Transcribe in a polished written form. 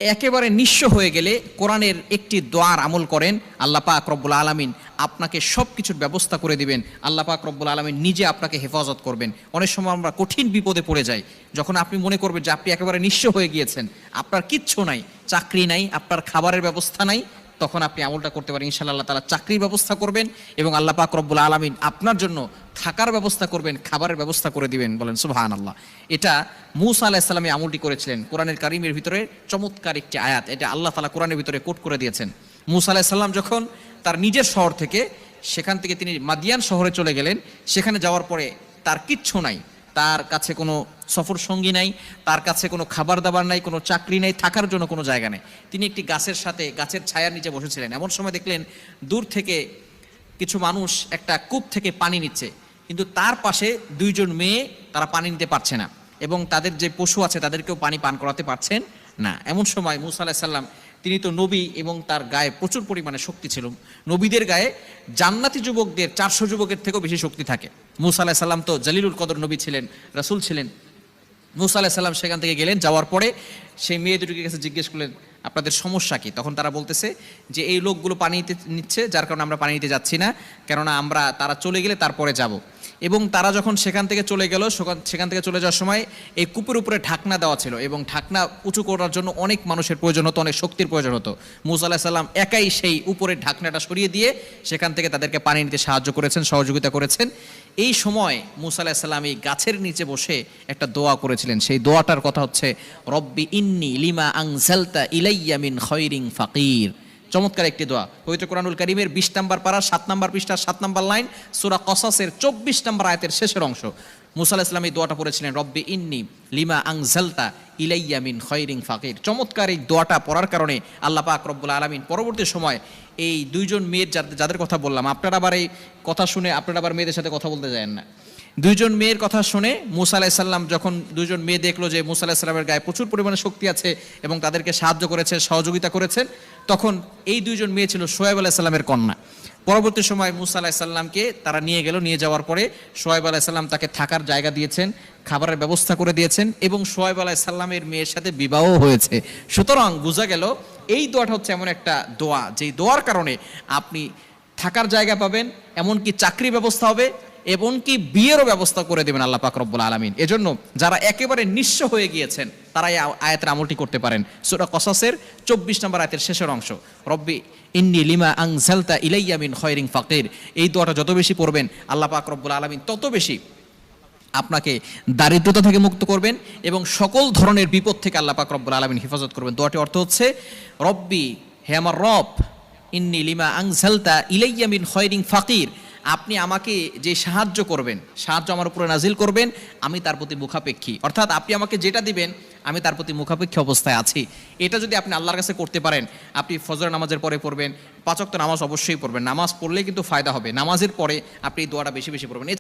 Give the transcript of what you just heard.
একেবারে নিঃস্ব হয়ে গেলে কোরআনের একটি দোয়ার আমল করেন, আল্লাহ পাক রব্বুল আলামিন আপনাকে সব কিছুর ব্যবস্থা করে দিবেন। আল্লাহ পাক রব্বুল আলামিন নিজে আপনাকে হেফাজত করবেন। অনেক সময় আমরা কঠিন বিপদে পড়ে যাই, যখন আপনি মনে করবেন যে আপনি একেবারে নিঃস্ব হয়ে গিয়েছেন, আপনার কিচ্ছু নাই, চাকরি নাই, আপনার খাবারের ব্যবস্থা নাই, তখন আপনি আমলটা করতে পারেন। ইনশাআল্লাহ আল্লাহ তাআলা চাকরির ব্যবস্থা করবেন এবং আল্লাহ পাক রব্বুল আলামিন আপনার জন্য থাকার ব্যবস্থা করবেন, খাবারের ব্যবস্থা করে দিবেন। বলেন সুবহানাল্লাহ। এটা মূসা আলাইহিস সালাম এই আমলটি করেছিলেন। কোরআনের কারিমের ভিতরে চমৎকার একটি আয়াত, এটা আল্লাহ তাআলা কোরআনের ভিতরে কোট করে দিয়েছেন। মূসা আলাইহিস সালাম যখন তার নিজের শহর থেকে, সেখান থেকে তিনি মাদিয়ান শহরে চলে গেলেন, সেখানে যাওয়ার পরে তার কিচ্ছু নাই, তার কাছে কোনো সফর সঙ্গী নাই, তার কাছে কোনো খাবার দাবার নাই, কোনো চাকরি নাই, থাকার জন্য কোনো জায়গা নেই। তিনি একটি গাছের সাথে, গাছের ছায়ার নিচে বসেছিলেন। এমন সময় দেখলেন দূর থেকে কিছু মানুষ একটা কূপ থেকে পানি নিচ্ছে, কিন্তু তার পাশে দুইজন মেয়ে, তারা পানি নিতে পারছে না এবং তাদের যে পশু আছে তাদেরকেও পানি পান করাতে পারছেন না। এমন সময় মূসা আলাইহিস সালাম, তিনি তো নবী এবং তার গায়ে প্রচুর পরিমাণে শক্তি ছিল। নবীদের গায়ে জান্নাতি যুবকদের 400 যুবকের থেকেও বেশি শক্তি থাকে। মূসা আলাইহিস সালাম তো জলিলুল কদর নবী ছিলেন, রাসূল ছিলেন। মূসা আলাইহিস সালাম সেখান থেকে গেলেন, যাওয়ার পরে সেই মেয়ে দুটিকে কাছে জিজ্ঞেস করলেন, আপনাদের সমস্যা কি? তখন তারা বলতেছে যে এই লোকগুলো পানি নিচ্ছে, যার কারণে আমরা পানি নিতে যাচ্ছি না, কেননা তারা চলে গেলে তারপরে যাব। এবং তারা যখন সেখান থেকে চলে গেল, সেখান থেকে চলে যাওয়ার সময় এই কূপের উপরে ঢাকনা দেওয়া ছিল এবং ঢাকনা উঁচু করার জন্য অনেক মানুষের প্রয়োজন হতো, অনেক শক্তির প্রয়োজন হতো। মূসা আলাইহিস সালাম একাই সেই উপরের ঢাকনাটা সরিয়ে দিয়ে সেখান থেকে তাদেরকে পানি নিতে সাহায্য করেছেন, সহযোগিতা করেছেন। এই সময় মূসা আলাইহিস সালাম এই গাছের নিচে বসে একটা দোয়া করেছিলেন। সেই দোয়াটার কথা হচ্ছে, রব্বি ইন্নী লিমা আনজালতা ইলাইয়া মিন খায়রিন ফাকির। চমৎকার একটি দোয়া, পবিত্র কোরআনুল কারীমের 20 নম্বর পারা 7 নম্বর পৃষ্ঠা 7 নম্বর লাইন, সূরা কসাসের 24 নম্বর আয়াতের শেষের অংশ। মূসা আলাইহিস সালাম এই দোয়াটা পড়েছিলেন, রব্বি ইন্নী লিমা আনজালতা ইলাইয়া মিন খায়রিন ফাকির। চমৎকার এই দোয়াটা পড়ার কারণে আল্লাহ পাক রব্বুল আলামিন পরবর্তী সময় এই দুইজন মেয়ের যাদের কথা বললাম, আপনারা আবার এই কথা শুনে আপনারা আবার মেয়েদের সাথে কথা বলতে যায়েন না। দুইজন মেয়ের কথা শুনে মূসা আলাইহিস সালাম, যখন দুইজন মেয়ে দেখলো যে মূসা আলাইহিস সালামের গায়ে প্রচুর পরিমাণে শক্তি আছে এবং তাদেরকে সাহায্য করেছে, সহযোগিতা করেছেন, তখন এই দুইজন মেয়ে ছিল শোয়েব আলাইহিস সালামের কন্যা। পরবর্তী সময় মূসা আলাইহিস সালামকে তারা নিয়ে গেল, নিয়ে যাওয়ার পরে শোয়েব আলাইহিস সালাম তাকে থাকার জায়গা দিয়েছেন, খাবারের ব্যবস্থা করে দিয়েছেন এবং শোয়েব আলাইহিস সালামের মেয়ের সাথে বিবাহ হয়েছে। সুতরাং বোঝা গেল এই দোয়াটা হচ্ছে এমন একটা দোয়া, যেই দোয়ার কারণে আপনি থাকার জায়গা পাবেন, এমনকি চাকরি ব্যবস্থা হবে, এমনকি বিয়েরও ব্যবস্থা করে দেবেন আল্লাহ পাক রব্বুল আলামিন। এজন্য যারা একেবারে নিঃস্ব হয়ে গিয়েছেন, তারা এই আয়াতের আমলটি করতে পারেন। সূরা কসাসের 24 নম্বর আয়াতের শেষের অংশ, রব্বি ইন্নী লিমা আনজালতা ইলাইয়া মিন খায়রিন ফাকির। এই দোয়াটা যত বেশি পড়বেন, আল্লাহ পাক রব্বুল আলামিন তত বেশি আপনাকে দারিদ্রতা থেকে মুক্ত করবেন এবং সকল ধরনের বিপদ থেকে আল্লাহ পাক রব্বুল আলামিন হেফাজত করবেন। দোয়াটির অর্থ হচ্ছে, রব্বি, হে আমার রব, ইন্নী লিমা আনজালতা ইলাইয়া মিন খায়রিন ফাকির। আপনি আমাকে যে সাহায্য করবেন, সাহায্য আমার উপরে নাজিল করবেন, আমি তার প্রতি মুখাপেক্ষী। অর্থাৎ আপনি আমাকে যেটা দিবেন, আমি তার প্রতি মুখাপেক্ষী অবস্থায় আছি। এটা যদি আপনি আল্লাহর কাছে করতে পারেন, আপনি ফজর নামাজের পরে পড়বেন, 5 ওয়াক্ত নামাজ অবশ্যই পড়বেন। নামাজ পড়লে কিন্তু ফায়দা হবে, নামাজের পরে আপনি এই দোয়াটা বেশি বেশি পড়বেন।